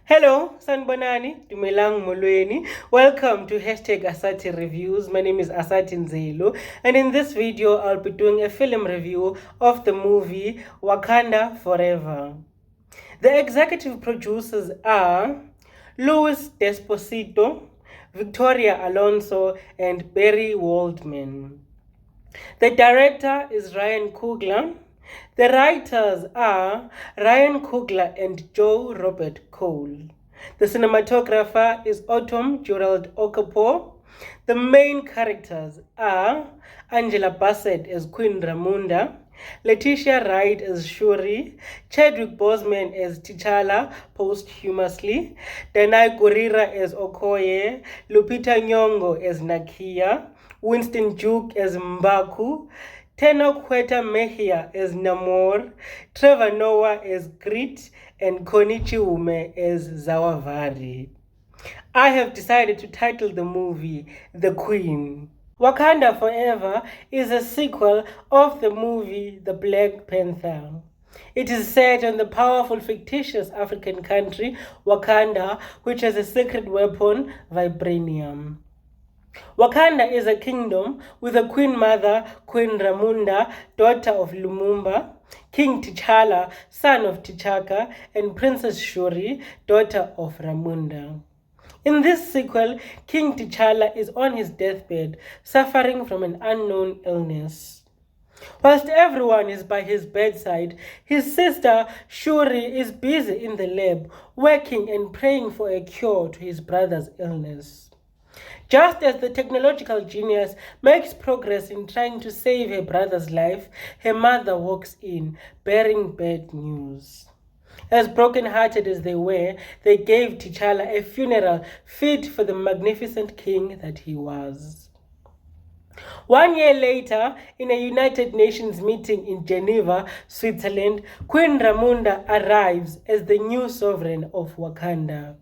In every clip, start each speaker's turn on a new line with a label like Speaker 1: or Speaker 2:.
Speaker 1: Hello, Sanbonani, Dumelang Molweni. Welcome to #Asathi Reviews. My name is Asathindzelu, and in this video, I'll be doing a film review of the movie Wakanda Forever. The executive producers are Louis Desposito, Victoria Alonso, and Barry Waldman. The director is Ryan Coogler. The writers are Ryan Coogler and Joe Robert Cole. The cinematographer is Autumn Gerald Okafor. The main characters are Angela Bassett as Queen Ramunda, Letitia Wright as Shuri, Chadwick Boseman as T'Challa posthumously, Danai Gurira as Okoye, Lupita Nyong'o as Nakia, Winston Duke as Mbaku, Tenoch Huerta Mejia as Namor, Trevor Noah as Grit, and Konichi Ume as Zawavari. I have decided to title the movie The Queen. Wakanda Forever is a sequel of the movie The Black Panther. It is set on the powerful fictitious African country Wakanda, which has a secret weapon, vibranium. Wakanda is a kingdom with a queen mother, Queen Ramunda, daughter of Lumumba, King T'Challa, son of T'Chaka, and Princess Shuri, daughter of Ramunda. In this sequel, King T'Challa is on his deathbed, suffering from an unknown illness. Whilst everyone is by his bedside, his sister Shuri is busy in the lab, working and praying for a cure to his brother's illness. Just as the technological genius makes progress in trying to save her brother's life, her mother walks in, bearing bad news. As broken-hearted as they were, they gave T'Challa a funeral fit for the magnificent king that he was. 1 year later, in a United Nations meeting in Geneva, Switzerland, Queen Ramunda arrives as the new sovereign of Wakanda.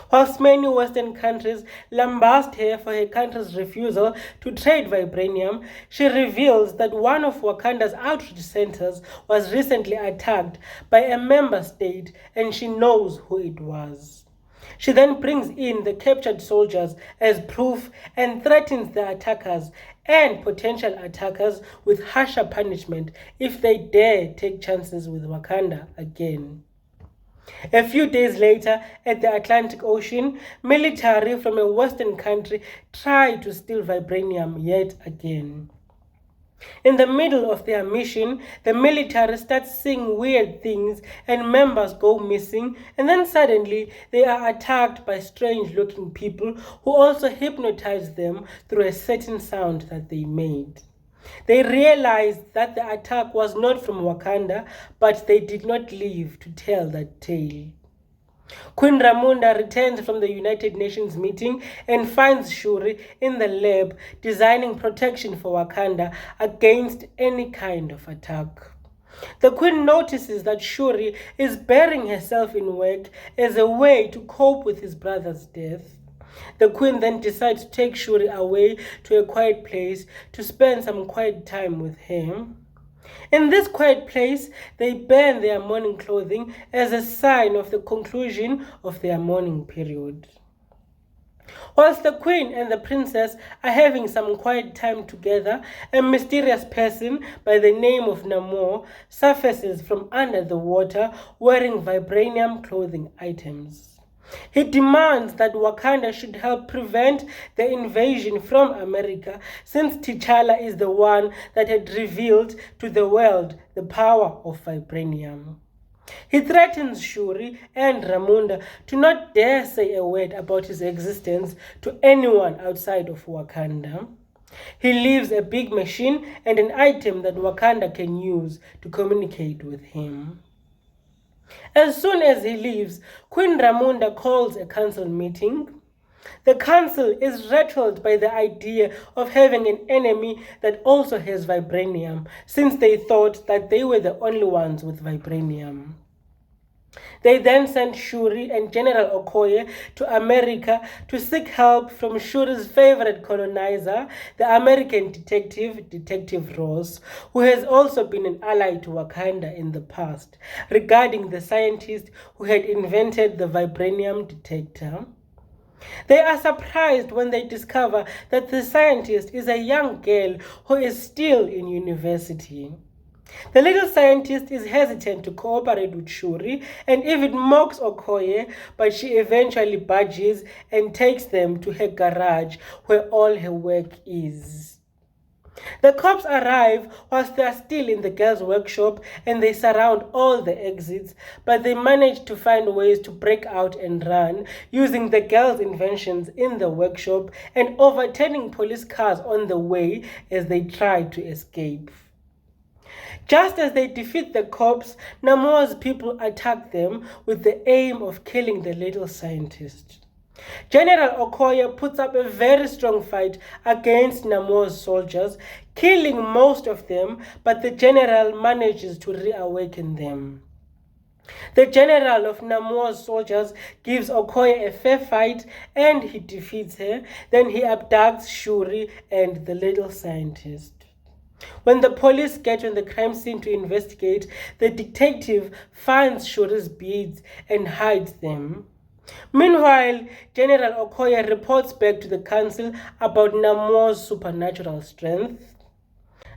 Speaker 1: Whilst many Western countries lambast her for her country's refusal to trade vibranium, she reveals that one of Wakanda's outreach centers was recently attacked by a member state and she knows who it was. She then brings in the captured soldiers as proof and threatens the attackers and potential attackers with harsher punishment if they dare take chances with Wakanda again. A few days later, at the Atlantic Ocean, military from a Western country tried to steal vibranium yet again. In the middle of their mission, the military starts seeing weird things and members go missing, and then suddenly they are attacked by strange-looking people who also hypnotize them through a certain sound that they made. They realized that the attack was not from Wakanda, but they did not live to tell that tale. Queen Ramunda returns from the United Nations meeting and finds Shuri in the lab designing protection for Wakanda against any kind of attack. The Queen notices that Shuri is burying herself in work as a way to cope with his brother's death. The Queen then decides to take Shuri away to a quiet place to spend some quiet time with him. In this quiet place, they burn their mourning clothing as a sign of the conclusion of their mourning period. Whilst the Queen and the Princess are having some quiet time together, a mysterious person by the name of Namor surfaces from under the water wearing vibranium clothing items. He demands that Wakanda should help prevent the invasion from America, since T'Challa is the one that had revealed to the world the power of vibranium. He threatens Shuri and Ramunda to not dare say a word about his existence to anyone outside of Wakanda. He leaves a big machine and an item that Wakanda can use to communicate with him. As soon as he leaves, Queen Ramunda calls a council meeting. The council is rattled by the idea of having an enemy that also has vibranium, since they thought that they were the only ones with vibranium. They then sent Shuri and General Okoye to America to seek help from Shuri's favorite colonizer, the American Detective Ross, who has also been an ally to Wakanda in the past, regarding the scientist who had invented the vibranium detector. They are surprised when they discover that the scientist is a young girl who is still in university. The little scientist is hesitant to cooperate with Shuri and even mocks Okoye, but she eventually budges and takes them to her garage where all her work is. The cops arrive whilst they are still in the girl's workshop and they surround all the exits, but they manage to find ways to break out and run using the girl's inventions in the workshop and overturning police cars on the way as they try to escape. Just as they defeat the cops, Namor's people attack them with the aim of killing the little scientist. General Okoye puts up a very strong fight against Namor's soldiers, killing most of them, but the general manages to reawaken them. The general of Namor's soldiers gives Okoye a fair fight and he defeats her. Then he abducts Shuri and the little scientist. When the police get on the crime scene to investigate, the detective finds Shuri's beads and hides them. Meanwhile, General Okoye reports back to the council about Namor's supernatural strength.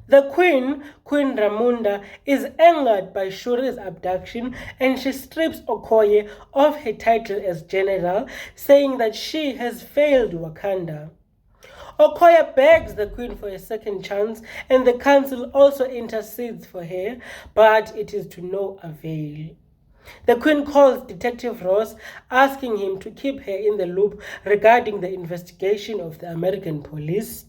Speaker 1: The Queen Ramunda, is angered by Shuri's abduction and she strips Okoye of her title as general, saying that she has failed Wakanda. Okoye begs the Queen for a second chance and the council also intercedes for her, but it is to no avail. The Queen calls Detective Ross, asking him to keep her in the loop regarding the investigation of the American police.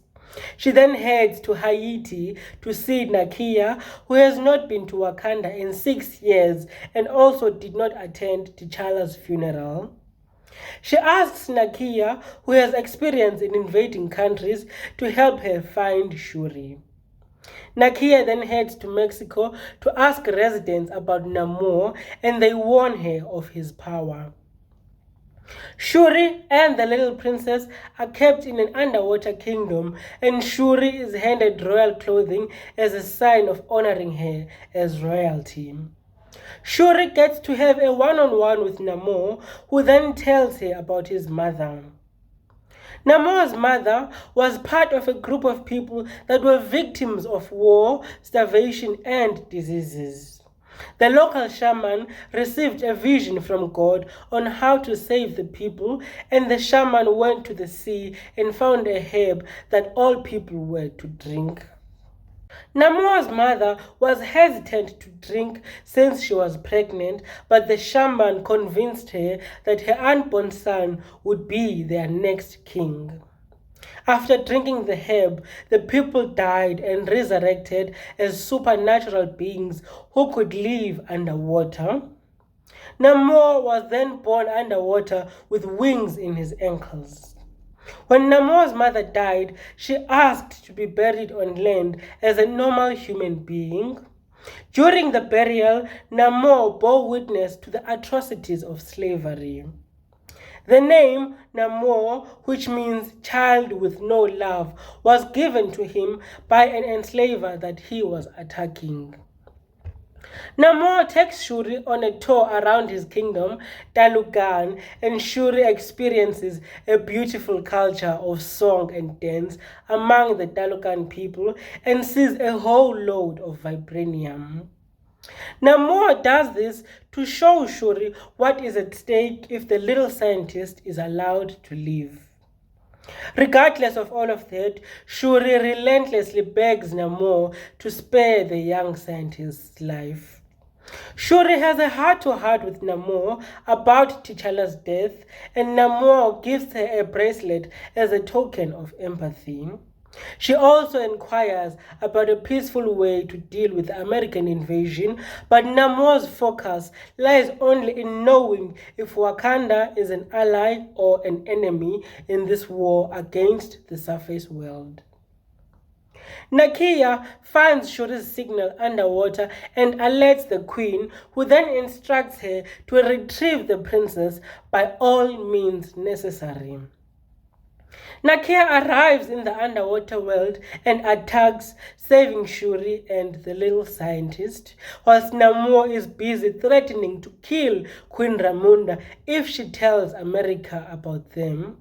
Speaker 1: She then heads to Haiti to see Nakia, who has not been to Wakanda in 6 years and also did not attend T'Challa's funeral. She asks Nakia, who has experience in invading countries, to help her find Shuri. Nakia then heads to Mexico to ask residents about Namor and they warn her of his power. Shuri and the little princess are kept in an underwater kingdom and Shuri is handed royal clothing as a sign of honoring her as royalty. Shuri gets to have a one-on-one with Namor, who then tells her about his mother. Namor's mother was part of a group of people that were victims of war, starvation, and diseases. The local shaman received a vision from God on how to save the people, and the shaman went to the sea and found a herb that all people were to drink. Namor's mother was hesitant to drink since she was pregnant, but the shaman convinced her that her unborn son would be their next king. After drinking the herb, the people died and resurrected as supernatural beings who could live underwater. Namor was then born underwater with wings in his ankles. When Namor's mother died, she asked to be buried on land as a normal human being. During the burial, Namor bore witness to the atrocities of slavery. The name Namor, which means child with no love, was given to him by an enslaver that he was attacking. Namor takes Shuri on a tour around his kingdom, Dalukan, and Shuri experiences a beautiful culture of song and dance among the Dalukan people and sees a whole load of vibranium. Namor does this to show Shuri what is at stake if the little scientist is allowed to live. Regardless of all of that, Shuri relentlessly begs Namor to spare the young scientist's life. Shuri has a heart-to-heart with Namor about T'Challa's death, and Namor gives her a bracelet as a token of empathy. She also inquires about a peaceful way to deal with the American invasion, but Namor's focus lies only in knowing if Wakanda is an ally or an enemy in this war against the surface world. Nakia finds Shuri's signal underwater and alerts the queen, who then instructs her to retrieve the princess by all means necessary. Nakia arrives in the underwater world and attacks, saving Shuri and the little scientist, whilst Namor is busy threatening to kill Queen Ramonda if she tells America about them.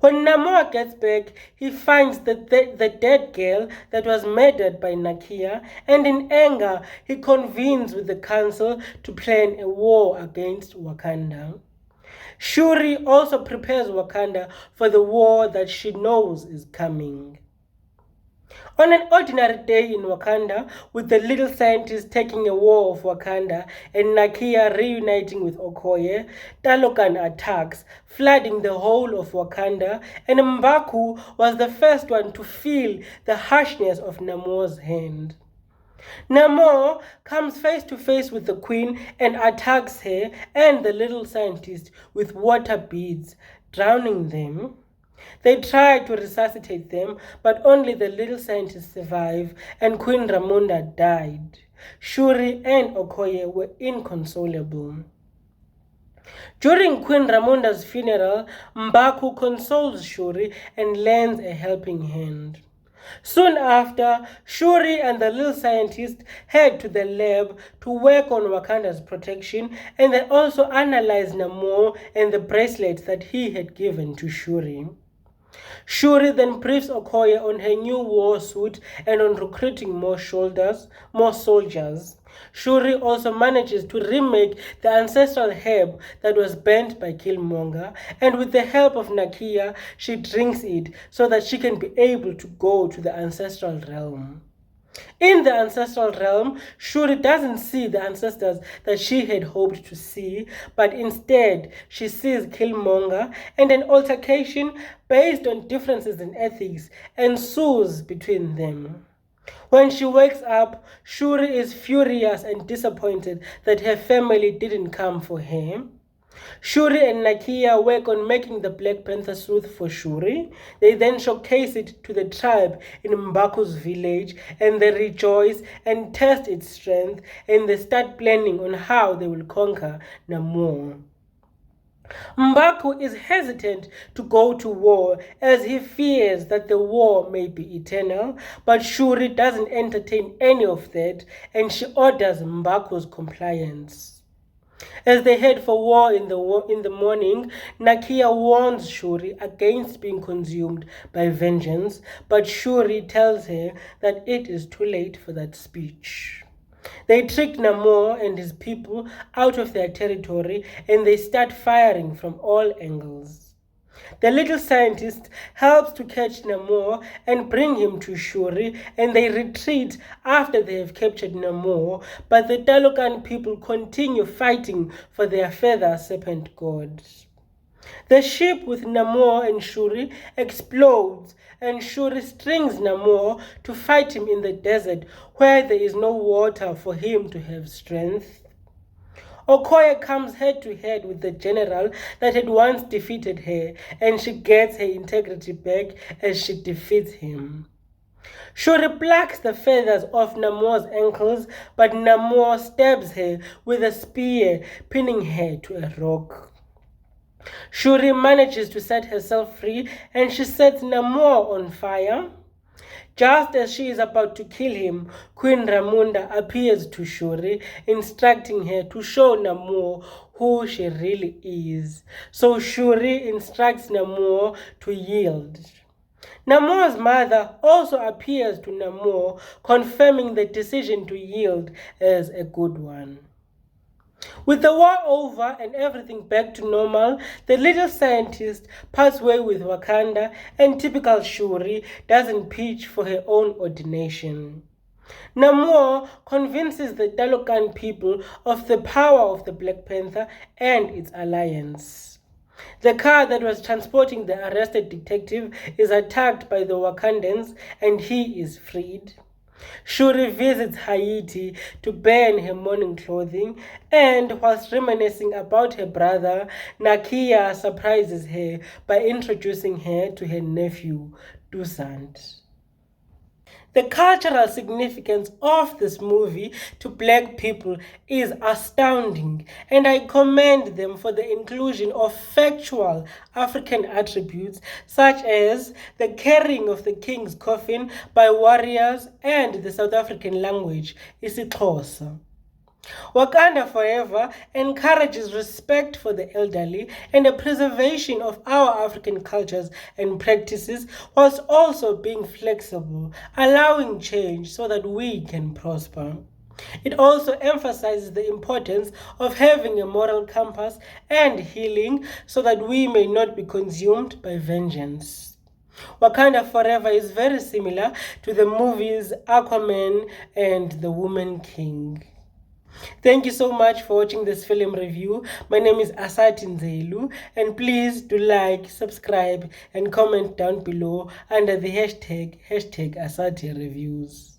Speaker 1: When Namor gets back, he finds the dead girl that was murdered by Nakia, and in anger, he convenes with the council to plan a war against Wakanda. Shuri also prepares Wakanda for the war that she knows is coming. On an ordinary day in Wakanda, with the little scientist taking a war of Wakanda and Nakia reuniting with Okoye, Talokan attacks, flooding the whole of Wakanda, and M'Baku was the first one to feel the harshness of Namor's hand. Namor comes face to face with the queen and attacks her and the little scientist with water beads, drowning them. They try to resuscitate them, but only the little scientists survive, and Queen Ramonda died. Shuri and Okoye were inconsolable. During Queen Ramonda's funeral, M'Baku consoles Shuri and lends a helping hand. Soon after, Shuri and the little scientist head to the lab to work on Wakanda's protection, and they also analyze Namor and the bracelets that he had given to Shuri. Shuri then briefs Okoye on her new war suit and on recruiting more soldiers. Shuri also manages to remake the ancestral herb that was burnt by Killmonger, and with the help of Nakia, she drinks it so that she can be able to go to the ancestral realm. In the ancestral realm, Shuri doesn't see the ancestors that she had hoped to see, but instead she sees Killmonger, and an altercation based on differences in ethics ensues between them. When she wakes up, Shuri is furious and disappointed that her family didn't come for her. Shuri and Nakia work on making the Black Panther suit for Shuri. They then showcase it to the tribe in M'Baku's village, and they rejoice and test its strength, and they start planning on how they will conquer Namor. M'Baku is hesitant to go to war as he fears that the war may be eternal, but Shuri doesn't entertain any of that, and she orders M'Baku's compliance. As they head for war in the morning, Nakia warns Shuri against being consumed by vengeance, but Shuri tells her that it is too late for that speech. They trick Namor and his people out of their territory, and they start firing from all angles. The little scientist helps to catch Namor and bring him to Shuri, and they retreat after they have captured Namor, but the Talokan people continue fighting for their feather serpent god. The ship with Namor and Shuri explodes, and Shuri strings Namor to fight him in the desert where there is no water for him to have strength. Okoye comes head to head with the general that had once defeated her, and she gets her integrity back as she defeats him. Shuri plucks the feathers off Namor's ankles, but Namor stabs her with a spear, pinning her to a rock. Shuri manages to set herself free, and she sets Namor on fire. Just as she is about to kill him, Queen Ramonda appears to Shuri, instructing her to show Namor who she really is. So Shuri instructs Namor to yield. Namor's mother also appears to Namor, confirming the decision to yield as a good one. With the war over and everything back to normal, the little scientist parts way with Wakanda, and typical Shuri doesn't pitch for her own ordination. Namor convinces the Talokan people of the power of the Black Panther and its alliance. The car that was transporting the arrested detective is attacked by the Wakandans, and he is freed. Shuri visits Haiti to burn her mourning clothing, and whilst reminiscing about her brother, Nakia surprises her by introducing her to her nephew, Dusant. The cultural significance of this movie to Black people is astounding, and I commend them for the inclusion of factual African attributes such as the carrying of the king's coffin by warriors and the South African language, isiXhosa. Wakanda Forever encourages respect for the elderly and the preservation of our African cultures and practices, whilst also being flexible, allowing change so that we can prosper. It also emphasizes the importance of having a moral compass and healing so that we may not be consumed by vengeance. Wakanda Forever is very similar to the movies Aquaman and The Woman King. Thank you so much for watching this film review. My name is Asathindzelu, and please do like, subscribe and comment down below under the hashtag Asathi Reviews.